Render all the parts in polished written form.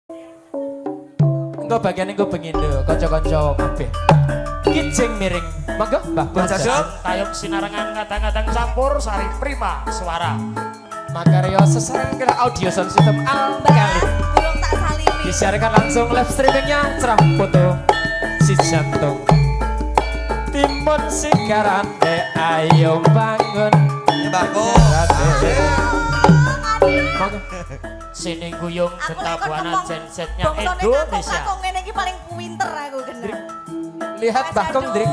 Engko bagian engko bengindo kanca-kanca kabeh. Kijing miring. Monggo Mbah Pun Jadul. Tayub sinarengan kadang-kadang campur sari prima suara. Makarya sesengkel audio sound system Alkalit. Durung tak salimi. Disiarkan langsung live streamingnya cerah foto si jantung. Timun si garande ayo bangun. Ya Bako. Monggo. Sini guyung Aku gentabuana gensetnya Indonesia. Indonesia. Aku ngene iki paling pinter aku kena. Lihat Mbah Kong Drik.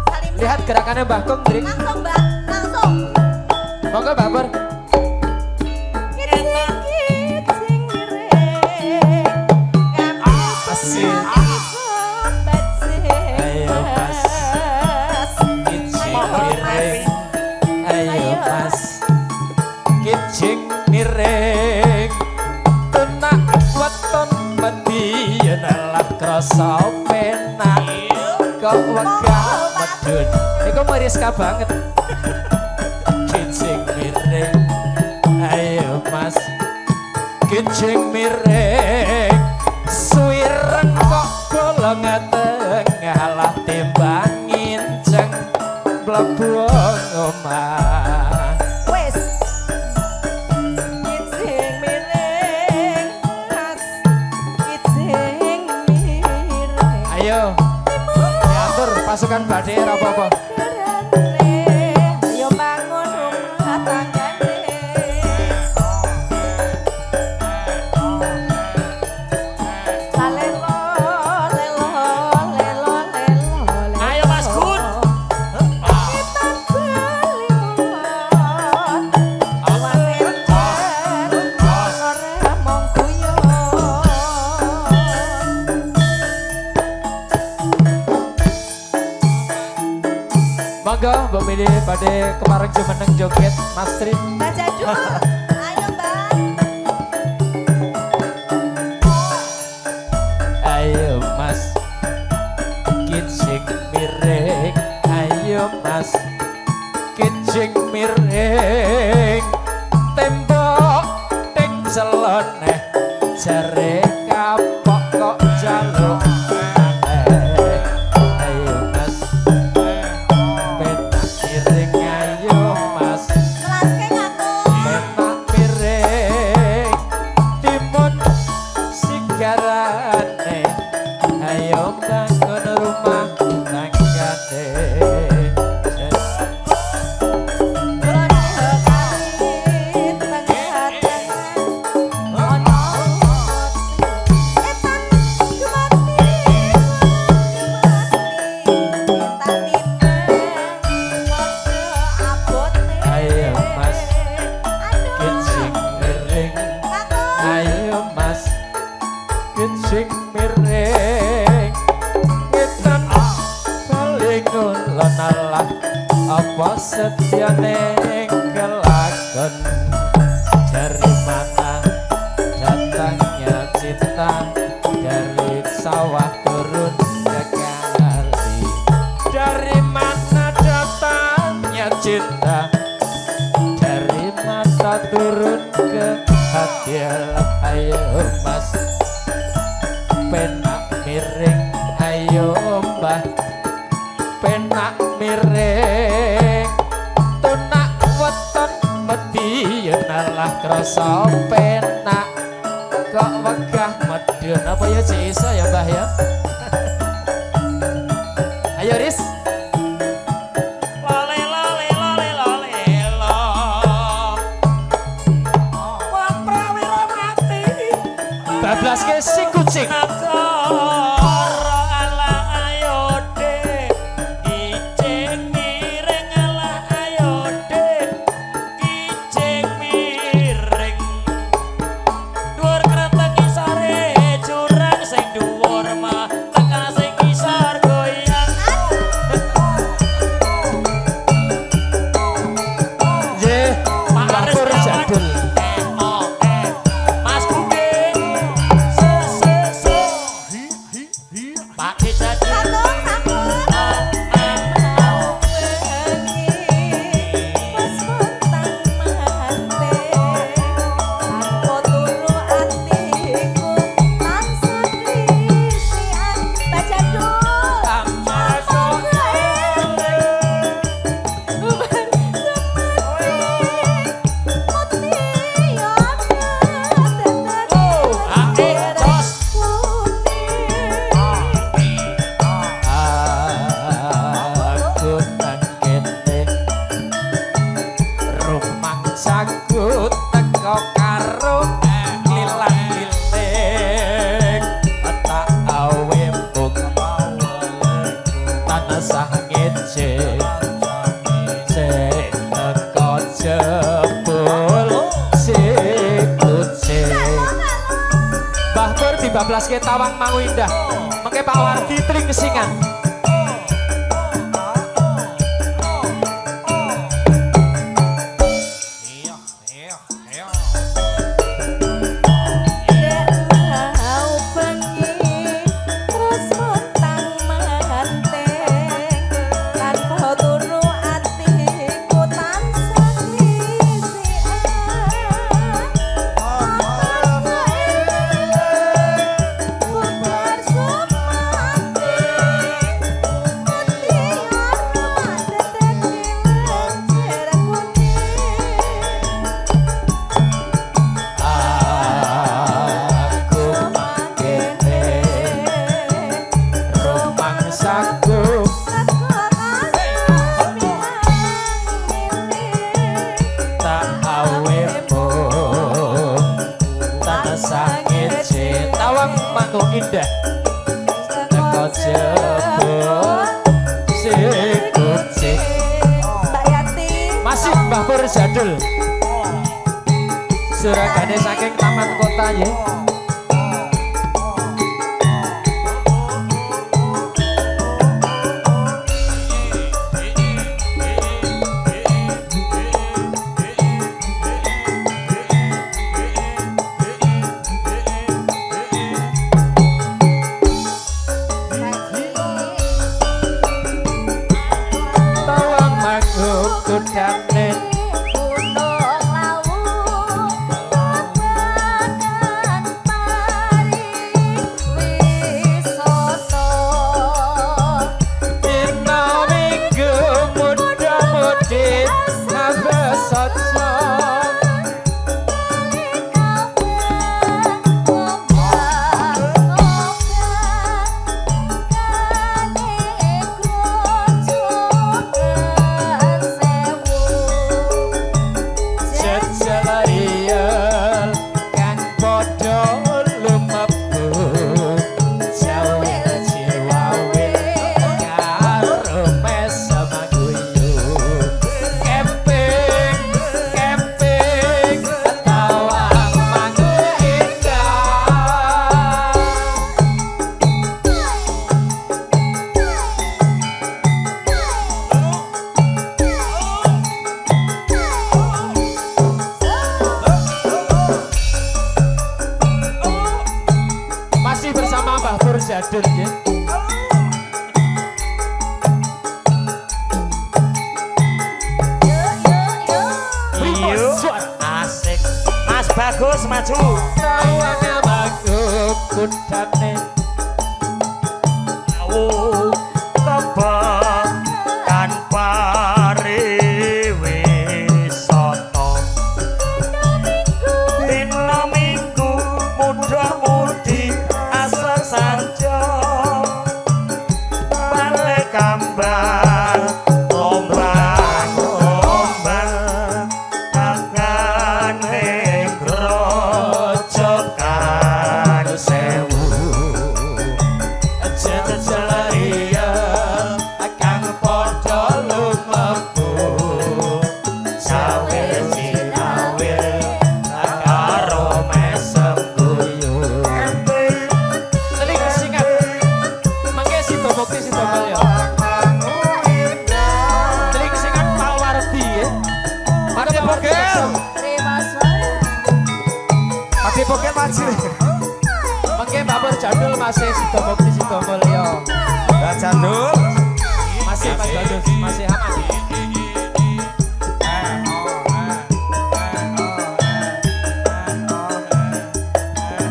Salim. Lihat gerakannya Mbah Kong Drik. Langsung Mbak, langsung. Monggo Mbak Pur. Asik. Ayo Mas. Kijing miring. Ayo Mas. Kijing miring. Tunak weton median lah krasa penak. Kok wegah medun. Iku meriska banget. Kijing miring. Ayo Mas. Kijing miring. Suwireng kok golong tengah lah timbang nginceng mlebu omah. Wes. Kijing miring, Mas. Kijing miring. Ayo diatur pasukan badhe ora apa-apa. Ayo bangun rumah tanggane. Lalelo, lelo, lelo, lelo, lelo. Ayo Mas Gun. Kita beli mulon. Awas encer, ora mong guyon. Monggo mbok milih badhe kemareng jumeneng joget Mas Tri. Mbak Jadul, ayo Mbak. Ayo Mas. Kijing miring. Ayo Mas. Kijing miring. Tembok ning celone jare kapok kok jaluk maneh. Ayo Mas. Penak miring ayo Mas. Kelaske ngaku. Penak miring. Timun sigarane. Ayo bangun rumah tanggane. Ayo Mas. Kijing miring. Ayo Mas. Kijing miring. Ngetan paling ulon Allah. Apa setiane kelakon. Dari mana datangnya cinta. Dari sawah turun ke kali. Dari mana datangnya cinta. Dari mata turun ke hati. Ayo Mas. Penak miring. Ayo Mbah. Penak miring. Tunak weton median lah krasa penak. Kok wegah medun. Apa ya Cik Isa ya Mbah ya? Ayo Riz. Lalelo, lelo, lelo, lelo. Wong prawira mati. Bablaske si kucing. Nagara ala ayode. Kijing miring ala ayode. Kijing miring. Dhuwur kreteng isore jurang sing dhuwur mah tekan sing isor goyang. Nggih, Pak Mbah Aris Pur Kawan. Jadul. Mas Kude. Sese dibablaske tawang mangu indah. Mengke Pak Wardi tring kesingan. Indah teko jebul sikucik Mbak Yati masih Mbah Pur Jadul suragane saking taman kota ya. Jadul ya. Asik. Mas Bagus maju. Tawange maguk kudane. Oh, tebak kan pariwisata. Dina Minggu muda-mudi asal sanjo. Balik kambang ombak-ombak akan grojokan sewu. Jejelaria kang padha lumebu sawil sinawil karo mesem guyu. Seling singkat mangke sida mukti sida mulya. Seling singkat Pak Wardi ya. Mati Pogel. Terima suara Mati Pogel maju. Mangke Mbak Pur Jadul masih sida mukti sida mulya. Mbak Jadul Masih Mas Badus, masih aman.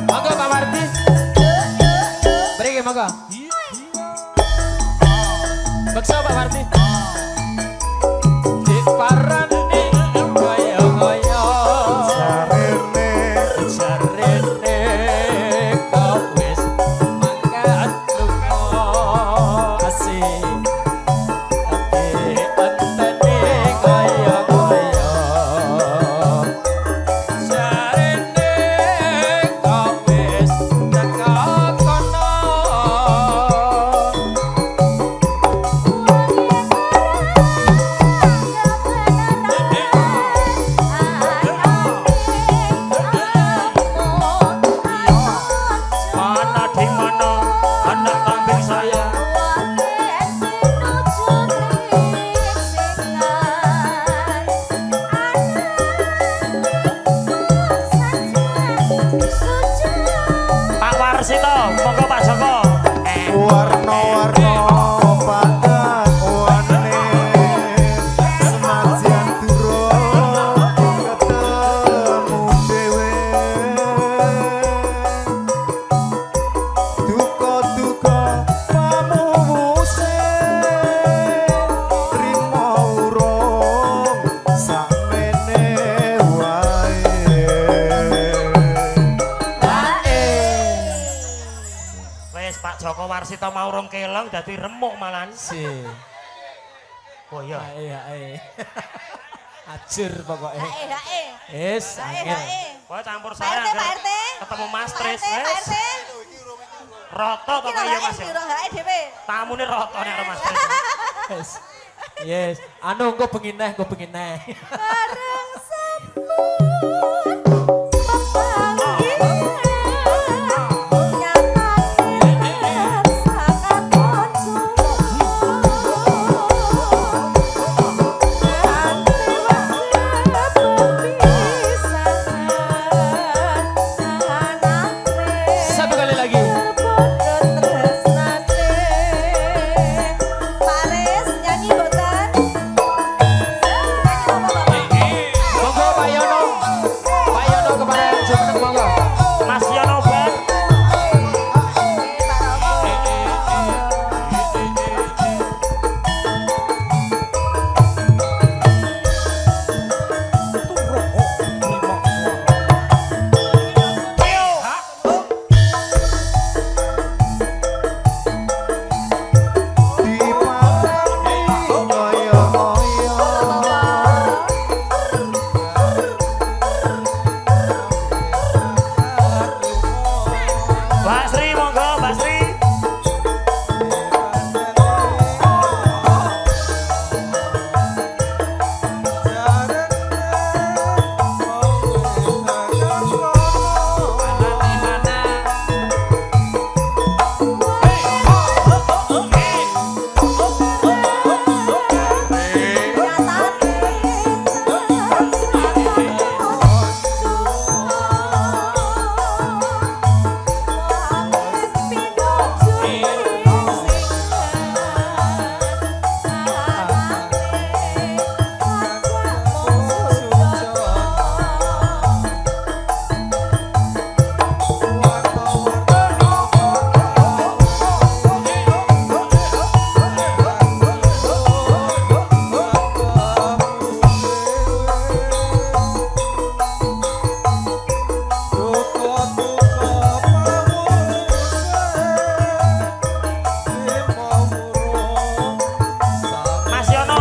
Monggo Pak Wardi. Mriki monggo. Beksa Pak Wardi. Di parani goyo-goyo. Jarene kau wis mangkat lunga asih. Warsito, monggo Pak Joko. Warna-warna padan wane senajan durung ketemu dhewe duka-duka pamuwuse trimo urung sakmene wae. Wes Pak Joko Warsito mau rong keleng dadi remuk malan. Si. Oh iya. Hae. Ajur pokoknya. Hae. Yes, angel. Kowe campur Pak sare RT, Pak RT. ketemu Mas Pak Tris RT, Pak wes. RT. Roto to Kira kaya hae, Mas. kira hae dhewe. Tamune roto nek karo Mas Tris. Yes. Yes. Anu engko bengi neh. Bareng sambut pepanggilan nyatakan sangat konsul Satu kali lagi. Paris nyanyi boten? Monggo Pak Yono. Pak Yono kepada Jumeneng monggo. Mas Yono Ben. Mbak Sri monggo Mbak Sri. Mas Yono.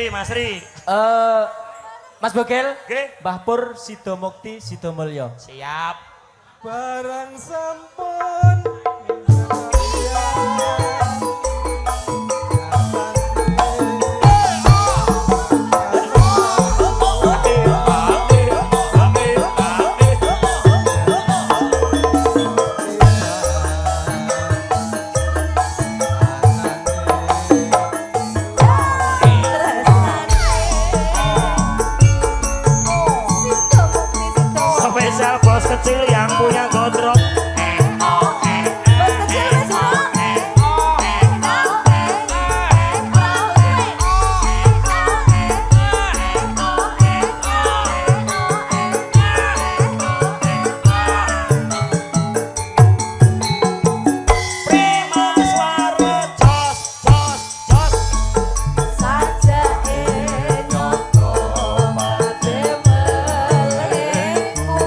Mas Sri. Mas Bogel, Nggih. Mbah Pur Sidomukti Sidomulyo. Siap. Barang sampun Spesial bos kecil yang punya gondrong. Bos kecil wis Prima suara jos jos jos. saja nyoko mate melengku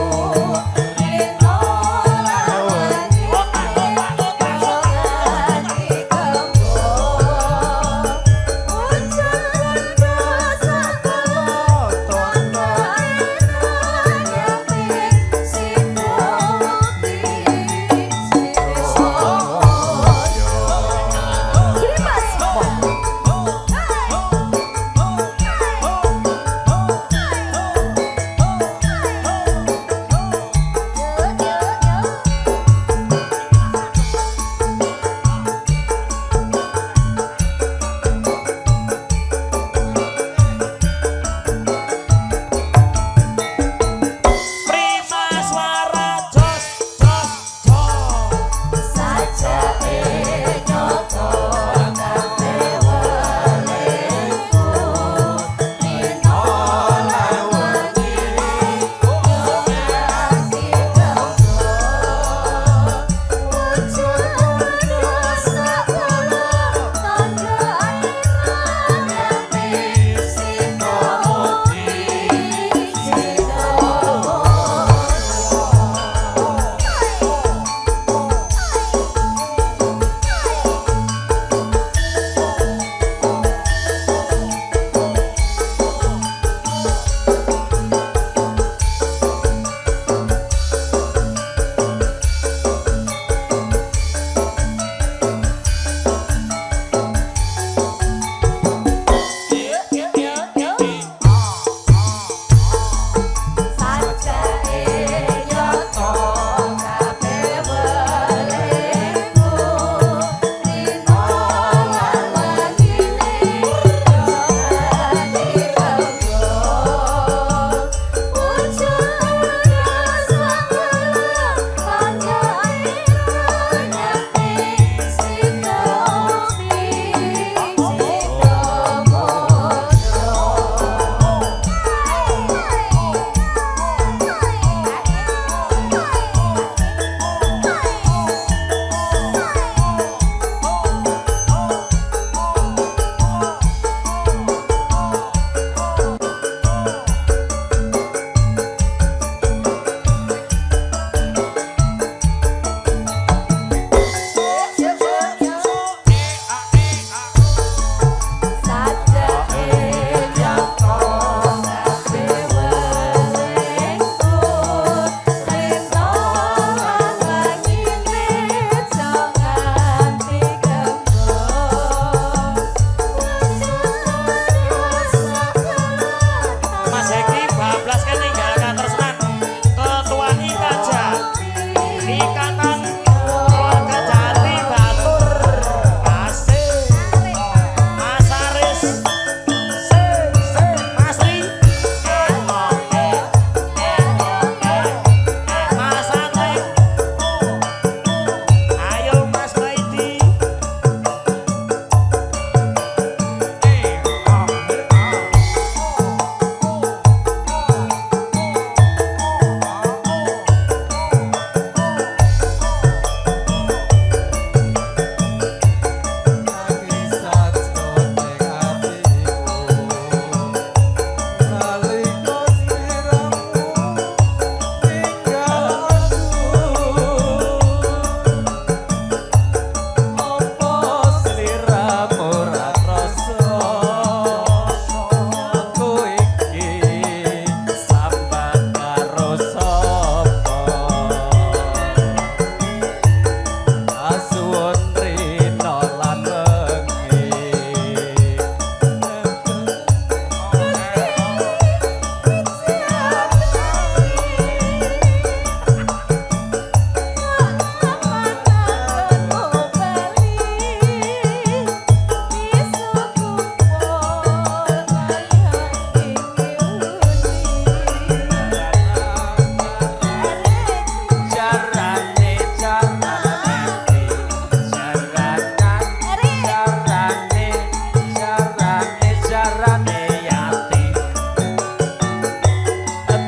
larane yati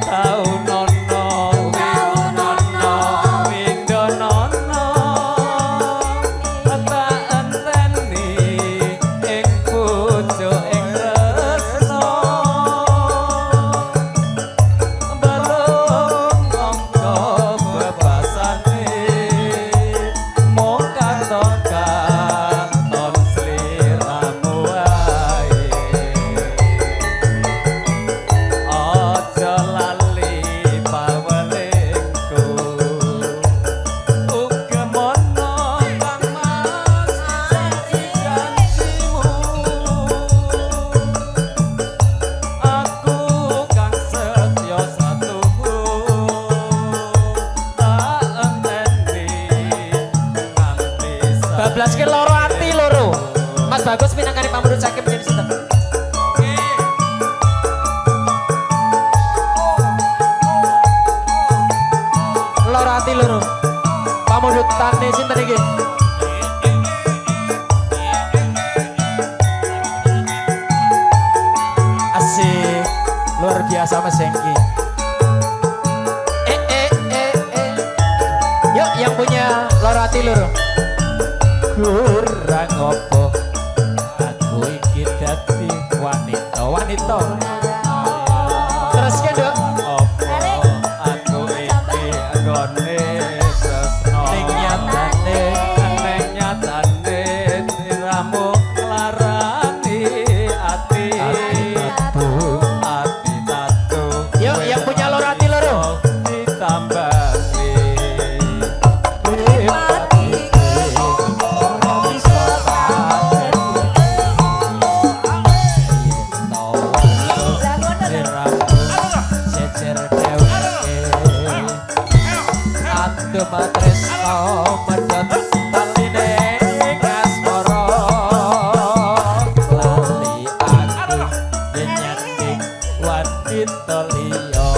tau nono winggo nono tak enteni ing pucuk ing tresno balung mongko bebasane mung katon sliramu wae aja lali pawelingku uga mono kang mas janji-janjimu aku kang setya satuku tak enteni nganti bablas ke loro ati loro Mas Bagus minangkani pamrut saking menjadi sinten loro ati loro pamudutane sinten iki asik luar biasa Mas Hengki yuk yang punya loro ati loro kurang opo aku iki dadi wanita terus ke dok opo aku iki anggone tresno ning nyatane tiramu larani ati tatu yuk yang punya loro ati loro ditambahi Tresno medhot taline ngasmara lali aku nyanyi wanita liya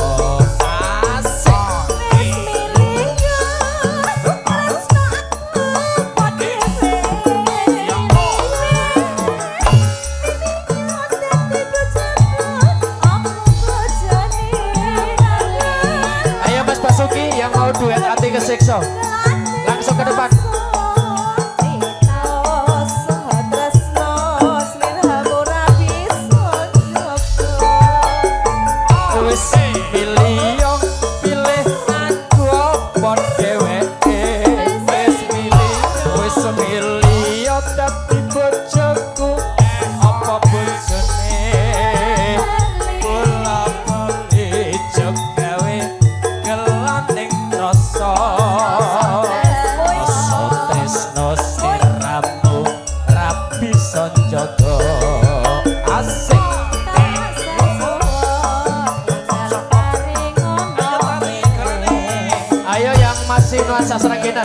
asik ayo Mas Basuki yang mau duet hati kesiksa langsung ke depan wis pilih yo pilih aku apa dheweke wis milih yo dadi bojoku apa bojone bola bali jog gawe gelaning rasa tresno sliramu rabi sanjaga asik ayo yang masih nuansa Sragenan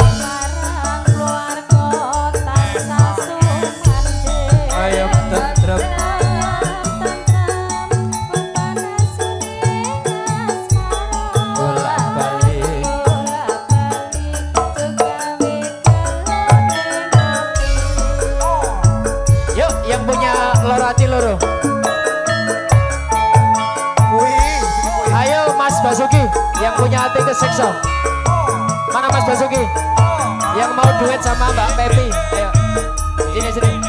ayo tentrem bola balik yuk yang punya loro hati loro ayo Mas Basuki yang punya hati kesiksa mana Mas Basuki yang mau duet sama Mbak Pepi ayo sini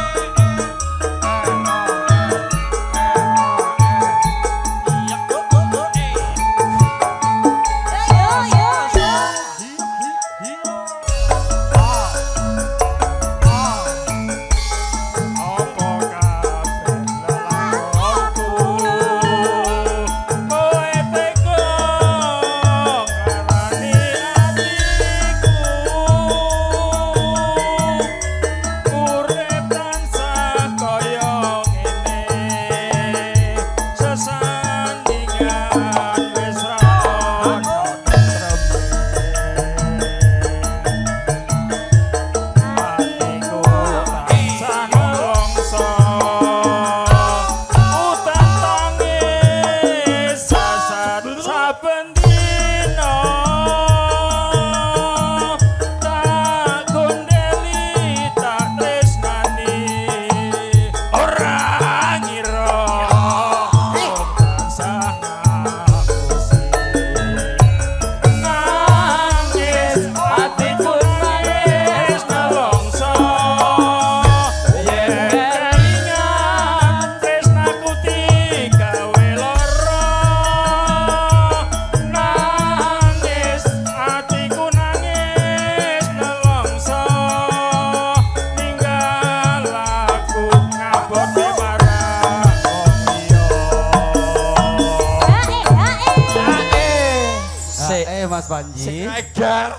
Mas Panji. Egar.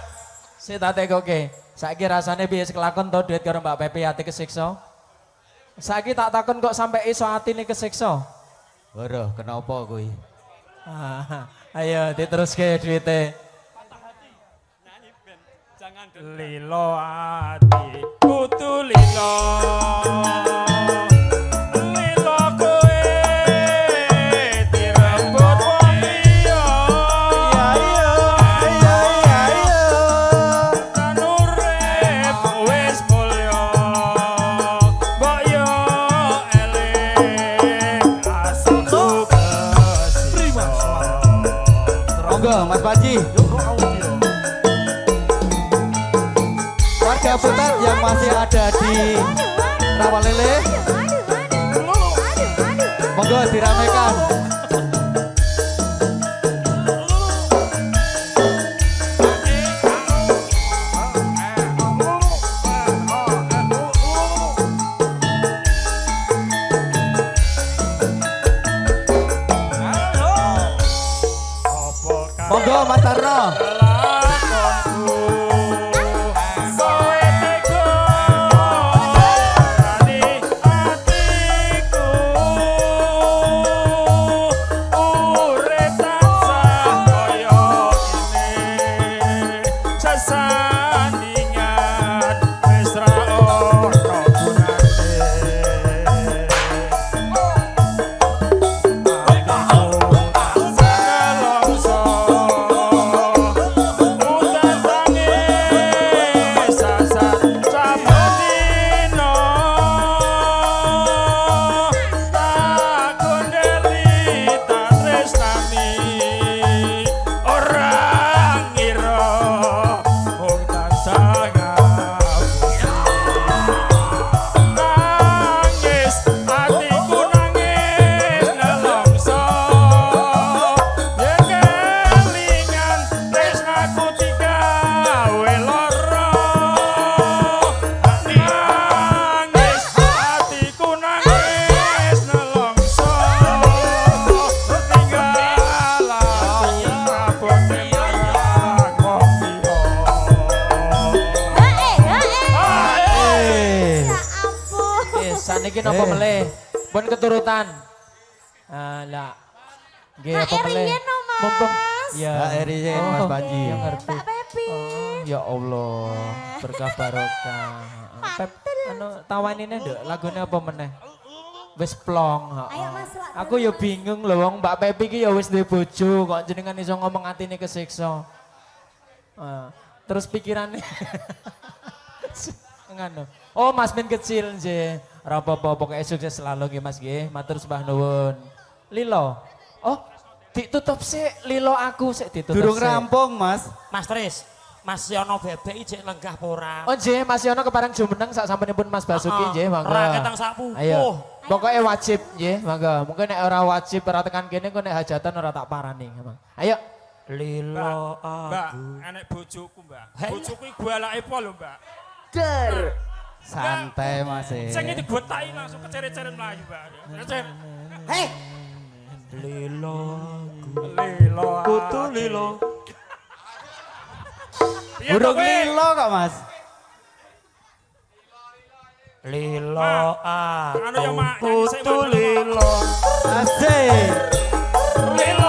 Sik tak tekoke. Saiki rasane piye kelakon to duet karo Mbak Pepi ati kesiksa? Saiki tak takon kok sampai iso atine kesiksa. Waduh, kenapa kuwi? Ah, ayo diteruske duite. Lilo ati kudu lilo. Lilo kowe dirembut wong liya. Kan urip wis mulya. Mbok yo eling asliku kesiksa. Monggo Mas Panji. Warga Putat yang masih ada di Rawalele, monggo diramekan. Monggo Mas Tarno. Saniki napa melih? Pun keturutan. Lah. Nggih apa melih? Mumpung ya Riyen Mas Panji. Ya ngerti. Mbak Pepi. Ya Allah, berkah barokah. Pep anu tawanine nduk lagune apa meneh? Wis plong, Ayo Mas. Aku ya bingung lho wong Mbak Pepi ki ya wis duwe bojo kok jenengan iso ngomong atine kesiksa. Terus pikirannya ngono. Oh, Mas Min kecil nggih. Ora apa-apa, pokoke sukses selalu nggih Mas nggih. Matur sembah nuwun. Lilo. Oh, ditutup sik Lilo aku sik ditutup. Durung sik. rampung Mas. Mas Tris, Mas Yono bebek ijek lenggah pora. Oh nggih, Mas Yono kepareng jumeneng sak sampunipun Mas Basuki nggih, monggo. Ora ketang sak pupuh. Ayo. Pokoknya wajib nggih, monggo. Mungkin nek ora wajib ora tekan kene kok nek hajatan ora tak parani. Ayo. Lilo Mbak, aku. enek bojoku, Mbak. Hei. Bojoku iki golake apa lho, Mbak? Santai Mas. Sing iki digotaki langsung keceret-ceret mlayu, Mbak. Keceret. Hei. Lilo aku. Lilo. Kutu lilo. Piye to Burung kowe? lilo kok Mas. Lilo anu ya, Mak, nyanyi sik, kutu Mak. lilo. Asik. Lilo